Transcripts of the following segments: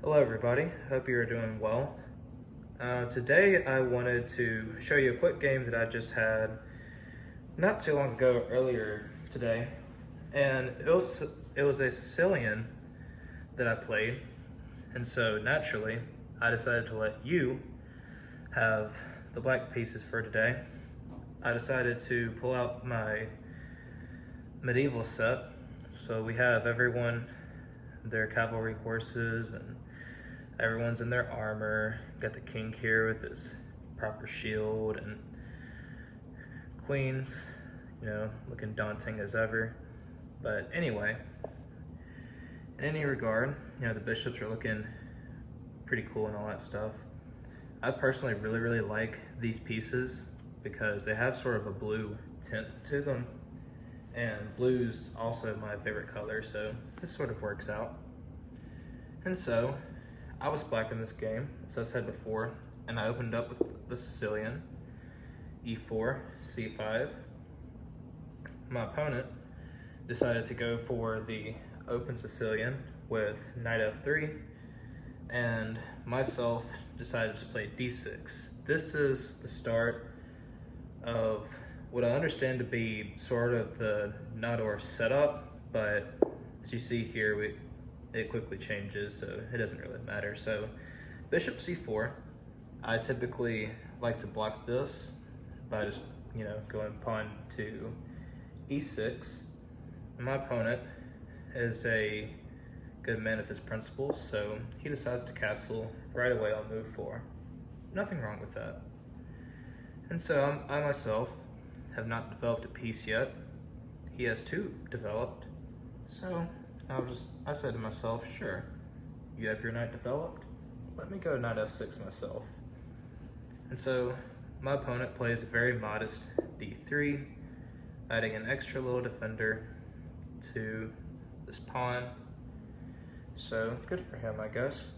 Hello everybody, hope you're doing well. Today I wanted to show you a quick game that I just had not too long ago, earlier today. And it was a Sicilian that I played, and so naturally I decided to let you have the black pieces for today. I decided to pull out my medieval set, so we have everyone, their cavalry horses, and everyone's in their armor. Got the king here with his proper shield, and queens, looking daunting as ever. But anyway, in any regard, the bishops are looking pretty cool and all that stuff. I personally really like these pieces because they have sort of a blue tint to them, and blue's also my favorite color, so this sort of works out. And so I was black in this game, as I said before, and I opened up with the Sicilian, e4, c5. My opponent decided to go for the open Sicilian with knight f3, and myself decided to play d6. This is the start of what I understand to be sort of the Nador setup, but as you see here, it quickly changes, so it doesn't really matter. So bishop c4, I typically like to block this by just going pawn to e6. And my opponent is a good man of his principles, so he decides to castle right away on move 4. Nothing wrong with that. And so I myself have not developed a piece yet. He has 2 developed, so I said to myself, sure, you have your knight developed, let me go knight f6 myself. And so my opponent plays a very modest d3, adding an extra little defender to this pawn. So good for him, I guess.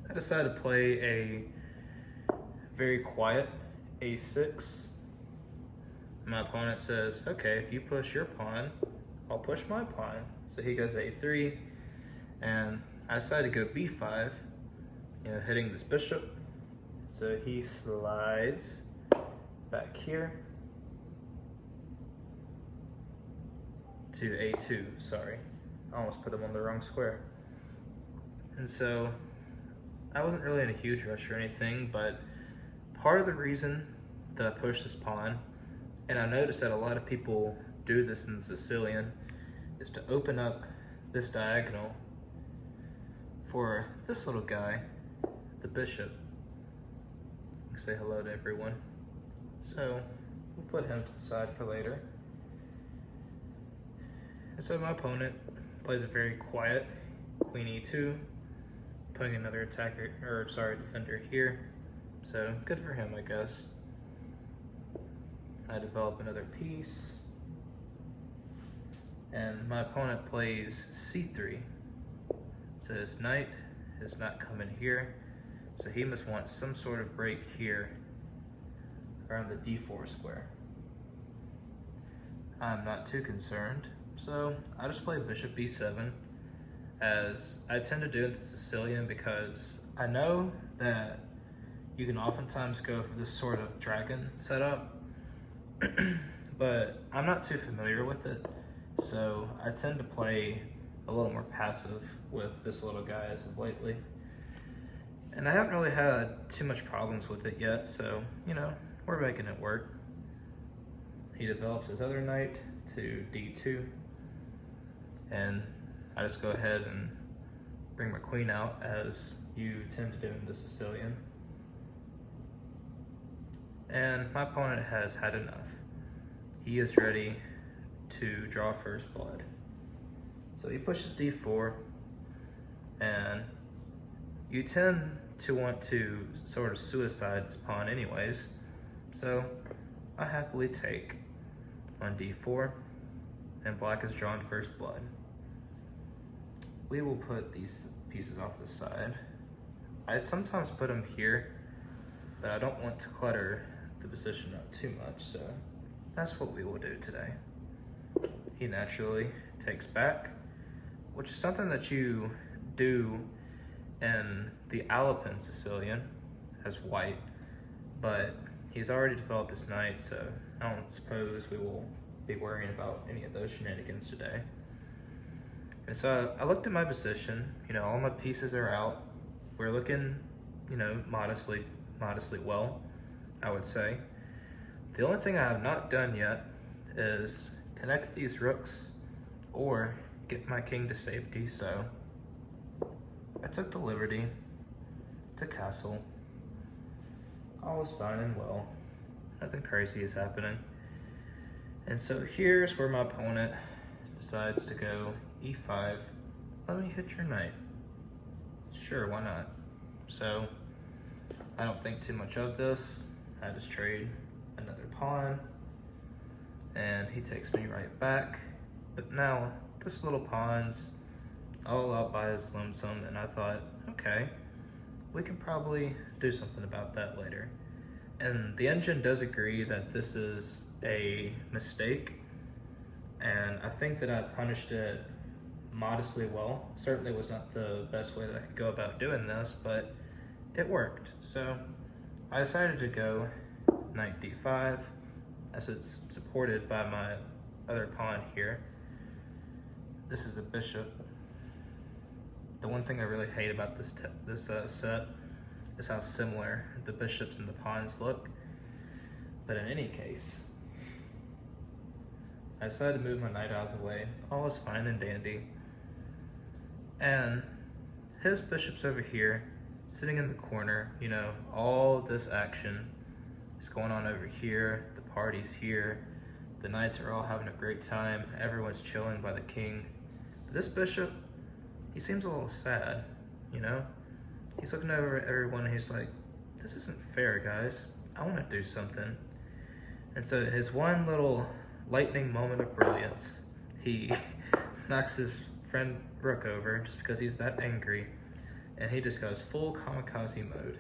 I decided to play a very quiet a6. My opponent says, okay, if you push your pawn, I'll push my pawn. So he goes a3, and I decided to go b5, hitting this bishop. So he slides back here to a2, sorry. I almost put him on the wrong square. And so I wasn't really in a huge rush or anything, but part of the reason that I pushed this pawn, and I noticed that a lot of people do this in Sicilian, is to open up this diagonal for this little guy, the bishop. Say hello to everyone. So we'll put him to the side for later. And so my opponent plays a very quiet queen e2, putting another defender here. So good for him, I guess. I develop another piece, and my opponent plays c3. So his knight is not coming here, so he must want some sort of break here around the d4 square. I'm not too concerned, so I just play bishop b7, as I tend to do in the Sicilian because I know that you can oftentimes go for this sort of dragon setup, but I'm not too familiar with it, so I tend to play a little more passive with this little guy as of lately. And I haven't really had too much problems with it yet, so, we're making it work. He develops his other knight to d2, and I just go ahead and bring my queen out, as you tend to do in the Sicilian. And my opponent has had enough. He is ready to draw first blood. So he pushes d4, and you tend to want to sort of suicide this pawn anyways, so I happily take on d4, and black has drawn first blood. We will put these pieces off the side. I sometimes put them here, but I don't want to clutter the position up too much, so that's what we will do today. He naturally takes back, which is something that you do And the Alpine Sicilian has white, but he's already developed his knight, so I don't suppose we will be worrying about any of those shenanigans today. And so I looked at my position, all my pieces are out. We're looking, modestly well, I would say. The only thing I have not done yet is connect these rooks or get my king to safety, so I took the liberty to castle. All is fine and well. Nothing crazy is happening. And so here's where my opponent decides to go e5. Let me hit your knight. Sure, why not? So I don't think too much of this. I just trade another pawn, and he takes me right back. But now this little pawn's all out by his lonesome, and I thought, okay, we can probably do something about that later. And the engine does agree that this is a mistake, and I think that I punished it modestly well. Certainly was not the best way that I could go about doing this, but it worked. So I decided to go knight d5, as it's supported by my other pawn here. This is a bishop. The one thing I really hate about this set is how similar the bishops and the pawns look. But in any case, I decided to move my knight out of the way. All is fine and dandy. And his bishop's over here, sitting in the corner. All this action is going on over here. The party's here. The knights are all having a great time. Everyone's chilling by the king. But this bishop, he seems a little sad, He's looking over at everyone and he's like, this isn't fair, guys. I want to do something. And so his one little lightning moment of brilliance, he knocks his friend Rook over just because he's that angry, and he just goes full kamikaze mode.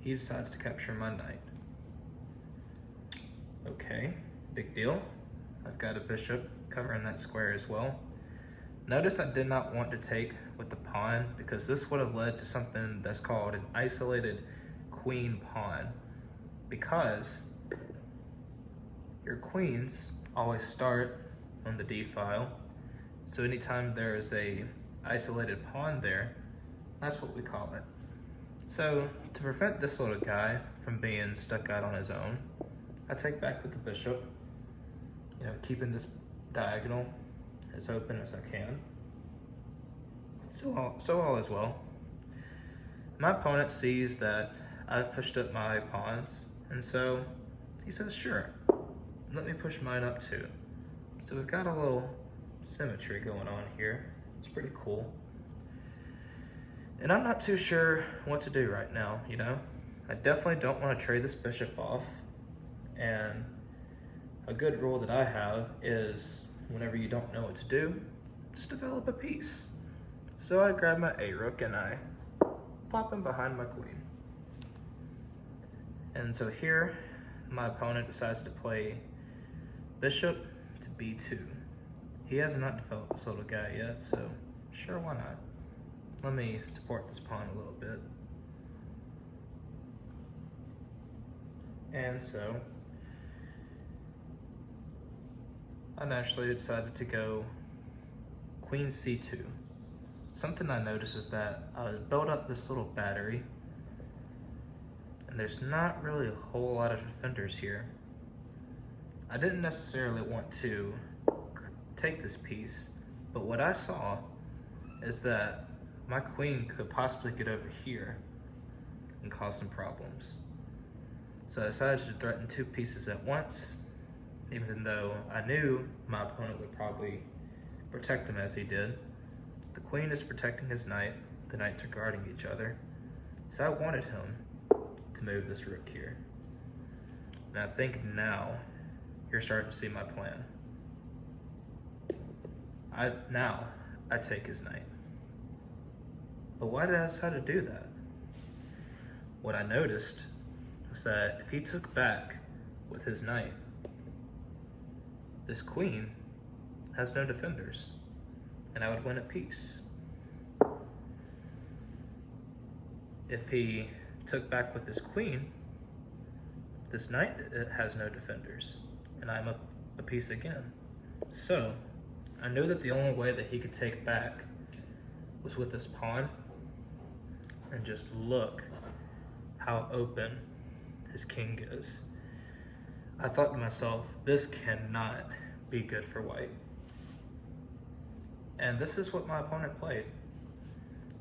He decides to capture my knight. Okay, big deal. I've got a bishop covering that square as well. Notice I did not want to take with the pawn, because this would have led to something that's called an isolated queen pawn, because your queens always start on the d file. So anytime there is a isolated pawn there, that's what we call it. So to prevent this little guy from being stuck out on his own, I take back with the bishop, keeping this diagonal as open as I can. So all is well. My opponent sees that I've pushed up my pawns, and so he says, sure, let me push mine up too. So we've got a little symmetry going on here. It's pretty cool. And I'm not too sure what to do right now, I definitely don't want to trade this bishop off. And a good rule that I have is whenever you don't know what to do, just develop a piece. So I grab my A-rook and I pop him behind my queen. And so here, my opponent decides to play bishop to b2. He has not developed this little guy yet, so sure, why not? Let me support this pawn a little bit. And so I naturally decided to go queen c2. Something I noticed is that I built up this little battery, and there's not really a whole lot of defenders here. I didn't necessarily want to take this piece, but what I saw is that my queen could possibly get over here and cause some problems. So I decided to threaten two pieces at once, even though I knew my opponent would probably protect him as he did. The queen is protecting his knight, the knights are guarding each other. So I wanted him to move this rook here. And I think now you're starting to see my plan. I take his knight. But why did I decide to do that? What I noticed was that if he took back with his knight, this queen has no defenders, and I would win a piece. if he took back with his queen, this knight has no defenders, and I'm a piece again. So I knew that the only way that he could take back was with this pawn, and just look how open his king is. I thought to myself, this cannot be good for white. And this is what my opponent played.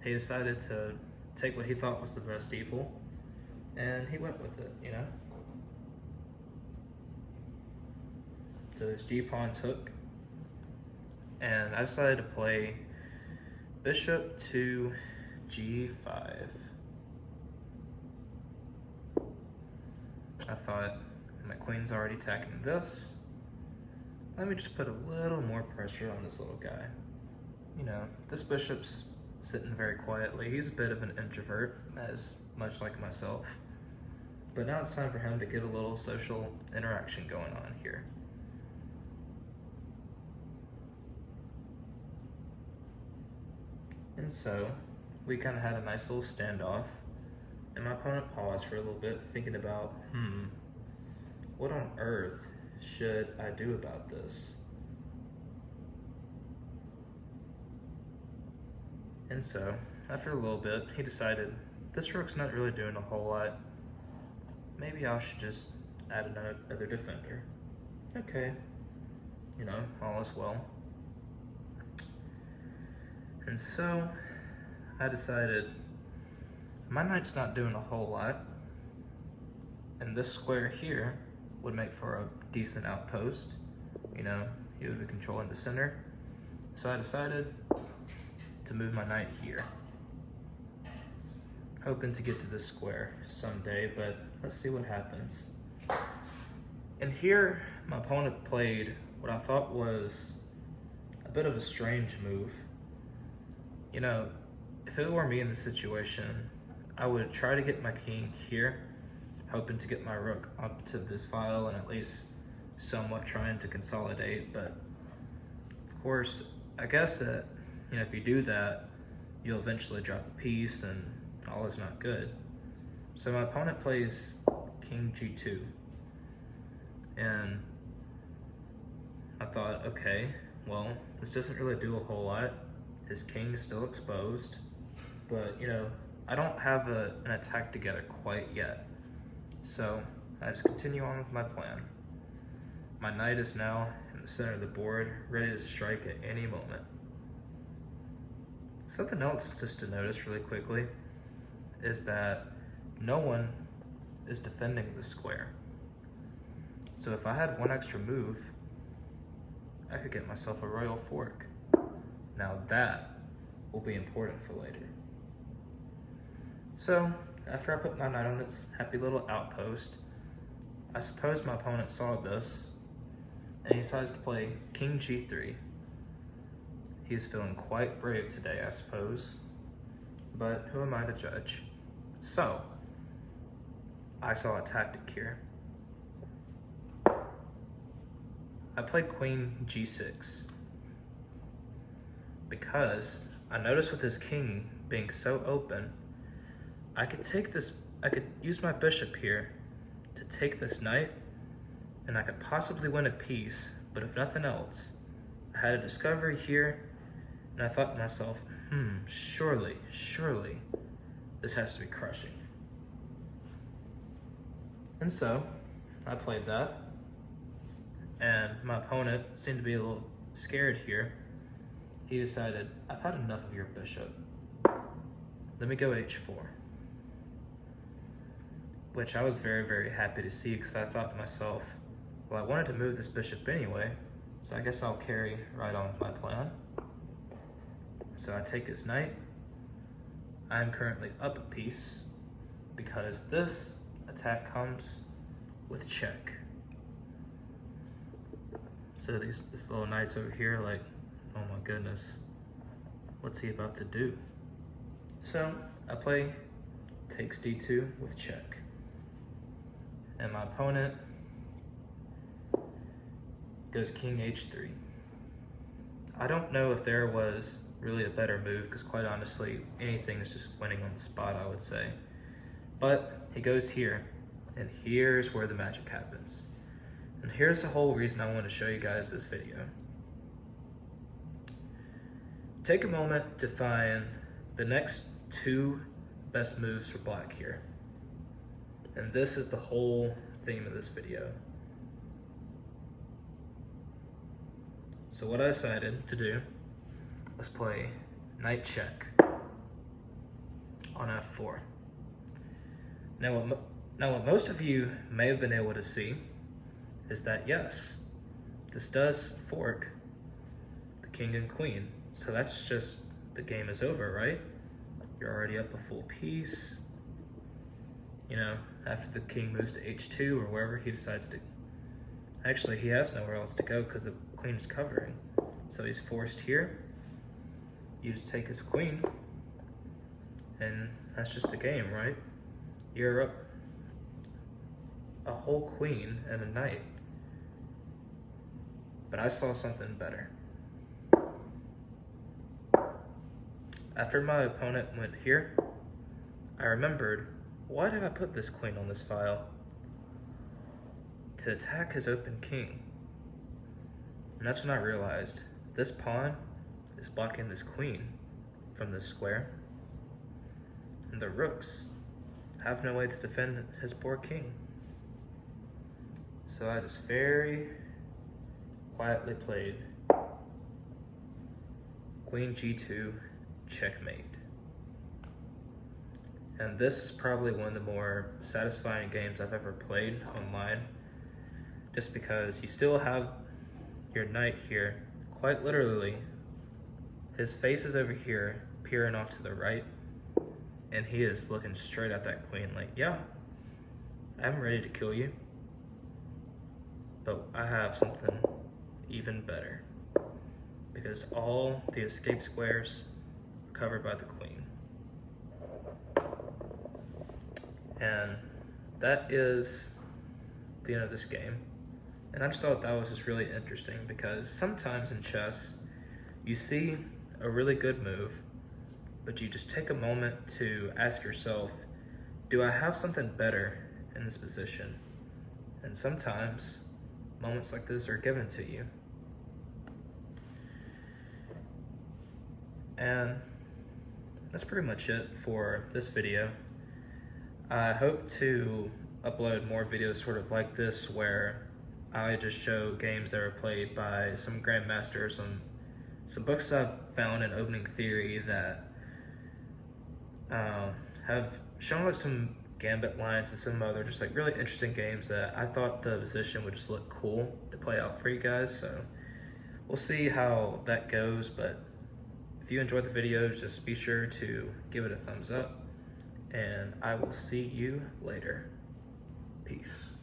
He decided to take what he thought was the best evil, and he went with it, you know? So his g-pawn took, and I decided to play bishop to g5. I thought, my queen's already attacking this. Let me just put a little more pressure on this little guy. You know, this bishop's sitting very quietly. He's a bit of an introvert, as much like myself. But now it's time for him to get a little social interaction going on here. And so, we kind of had a nice little standoff, and my opponent paused for a little bit, thinking about, what on earth should I do about this? And so, after a little bit, he decided, this rook's not really doing a whole lot. Maybe I should just add another defender. Okay, you know, all is well. And so, I decided, my knight's not doing a whole lot, and this square here would make for a decent outpost. You know, he would be controlling the center. So I decided to move my knight here, hoping to get to this square someday, but let's see what happens. And here, my opponent played what I thought was a bit of a strange move. You know, if it were me in this situation, I would try to get my king here, hoping to get my rook up to this file and at least somewhat trying to consolidate. But of course, I guess that, you know, if you do that, you'll eventually drop a piece and all is not good. So my opponent plays king g2. And I thought, okay, well, this doesn't really do a whole lot. His king is still exposed, but you know, I don't have an attack together quite yet. So I just continue on with my plan. My knight is now in the center of the board, ready to strike at any moment. Something else just to notice really quickly is that no one is defending the square. So if I had one extra move, I could get myself a royal fork. Now that will be important for later. So after I put my knight on its happy little outpost, I suppose my opponent saw this and he decides to play king g3. He's feeling quite brave today, I suppose, but who am I to judge? So I saw a tactic here. I played queen g6 because I noticed with his king being so open, I could use my bishop here to take this knight, and I could possibly win a piece, but if nothing else, I had a discovery here, and I thought to myself, surely this has to be crushing. And so, I played that, and my opponent seemed to be a little scared here. He decided, I've had enough of your bishop. Let me go h4. Which I was very happy to see, because I thought to myself, well, I wanted to move this bishop anyway, so I guess I'll carry right on with my plan. So I take his knight. I'm currently up a piece because this attack comes with check. So this little knight's over here like, oh my goodness, what's he about to do? So I play takes d2 with check. And my opponent goes king h3. I don't know if there was really a better move, because quite honestly, anything is just winning on the spot, I would say. But he goes here, and here's where the magic happens. And here's the whole reason I want to show you guys this video. Take a moment to find the next 2 best moves for black here. And this is the whole theme of this video. So what I decided to do was play knight check on f4. Now what most of you may have been able to see is that yes, this does fork the king and queen. So that's just, the game is over, right? You're already up a full piece. You know, after the king moves to h2 or wherever he decides to. Actually, he has nowhere else to go because the queen is covering. So he's forced here. You just take his queen, and that's just the game, right? You're up a whole queen and a knight. But I saw something better. After my opponent went here, I remembered, why did I put this queen on this file? To attack his open king. And that's when I realized, this pawn is blocking this queen from this square, and the rooks have no way to defend his poor king. So I just very quietly played queen g2 checkmate. And this is probably one of the more satisfying games I've ever played online, just because you still have your knight here, quite literally, his face is over here, peering off to the right, and he is looking straight at that queen like, yeah, I'm ready to kill you, but I have something even better, because all the escape squares are covered by the queen. And that is the end of this game. And I just thought that was just really interesting, because sometimes in chess, you see a really good move, but you just take a moment to ask yourself, do I have something better in this position? And sometimes moments like this are given to you. And that's pretty much it for this video. I hope to upload more videos sort of like this, where I just show games that are played by some grandmasters, some books I've found in opening theory that have shown like some gambit lines and some other just like really interesting games that I thought the position would just look cool to play out for you guys. So we'll see how that goes, but if you enjoyed the video, just be sure to give it a thumbs up, and I will see you later. Peace.